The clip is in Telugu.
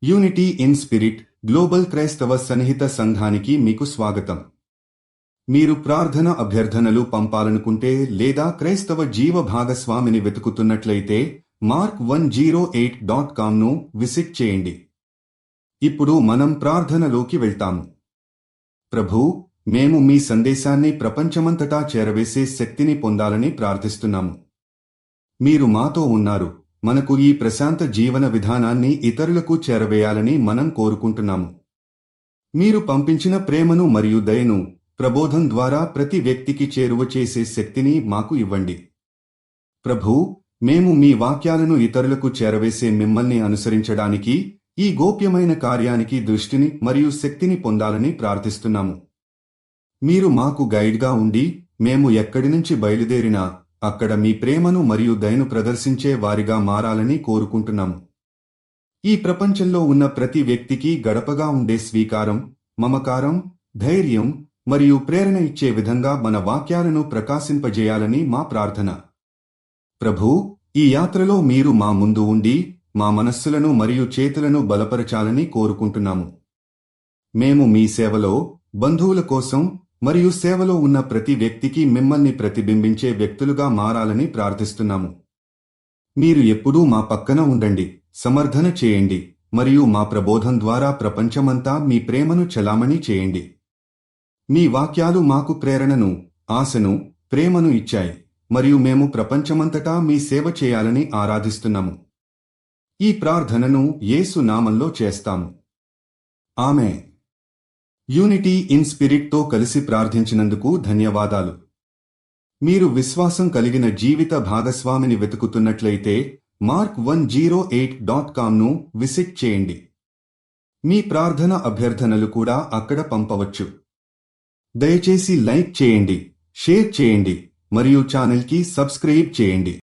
యూనిటీ ఇన్ స్పిరిట్ గ్లోబల్ క్రైస్తవ సన్నిహిత సంఘానికి మీకు స్వాగతం. మీరు ప్రార్థన అభ్యర్థనలు పంపాలనుకుంటే లేదా క్రైస్తవ జీవ భాగస్వామిని వెతుకుతున్నట్లయితే mark108.comను విజిట్ చేయండి. ఇప్పుడు మనం ప్రార్థనలోకి వెళ్తాము. ప్రభూ, మేము మీ సందేశాన్ని ప్రపంచమంతటా చేరవేసే శక్తిని పొందాలని ప్రార్థిస్తున్నాము. మీరు మాతో ఉన్నారు. మనకు ఈ ప్రశాంత జీవన విధానాన్ని ఇతరులకు చేరవేయాలని మనం కోరుకుంటున్నాము. మీరు పంపించిన ప్రేమను మరియు దయను ప్రబోధం ద్వారా ప్రతి వ్యక్తికి చేరువ చేసే శక్తిని మాకు ఇవ్వండి. ప్రభూ, మేము మీ వాక్యాలను ఇతరులకు చేరవేసే మిమ్మల్ని అనుసరించడానికి ఈ గోప్యమైన కార్యానికి దృష్టిని మరియు శక్తిని పొందాలని ప్రార్థిస్తున్నాము. మీరు మాకు గైడ్గా ఉండి మేము ఎక్కడి నుంచి బయలుదేరినా అక్కడ మీ ప్రేమను మరియు దయను ప్రదర్శించే వారిగా మారాలని కోరుకుంటున్నాము. ఈ ప్రపంచంలో ఉన్న ప్రతి వ్యక్తికి గడపగా ఉండే స్వీకారం, మమకారం, ధైర్యం మరియు ప్రేరణ ఇచ్చే విధంగా మన వాక్యాలను ప్రకాశింపజేయాలని మా ప్రార్థన. ప్రభూ, ఈ యాత్రలో మీరు మా ముందు ఉండి మా మనస్సులను మరియు చేతులను బలపరచాలని కోరుకుంటున్నాము. మేము మీ సేవలో, బంధువుల కోసం మరియు సేవలో ఉన్న ప్రతి వ్యక్తికి మిమ్మల్ని ప్రతిబింబించే వ్యక్తులుగా మారాలని ప్రార్థిస్తున్నాము. మీరు ఎప్పుడూ మా పక్కన ఉండండి, సమర్థన చేయండి మరియు మా ప్రబోధం ద్వారా ప్రపంచమంతా మీ ప్రేమను చలామణి చేయండి. మీ వాక్యాలు మాకు ప్రేరణను, ఆశను, ప్రేమను ఇచ్చాయి మరియు మేము ప్రపంచమంతటా మీ సేవ చేయాలని ఆరాధిస్తున్నాము. ఈ ప్రార్థనను యేసు నామంలో చేస్తాము. ఆమేన్. యూనిటీ ఇన్ స్పిరిట్తో కలిసి ప్రార్థించినందుకు ధన్యవాదాలు. మీరు విశ్వాసం కలిగిన జీవిత భాగస్వామిని వెతుకుతున్నట్లయితే mark108.comను విజిట్ చేయండి. మీ ప్రార్థన అభ్యర్థనలు కూడా అక్కడ పంపవచ్చు. దయచేసి లైక్ చేయండి, షేర్ చేయండి మరియు ఛానల్కి సబ్స్క్రైబ్ చేయండి.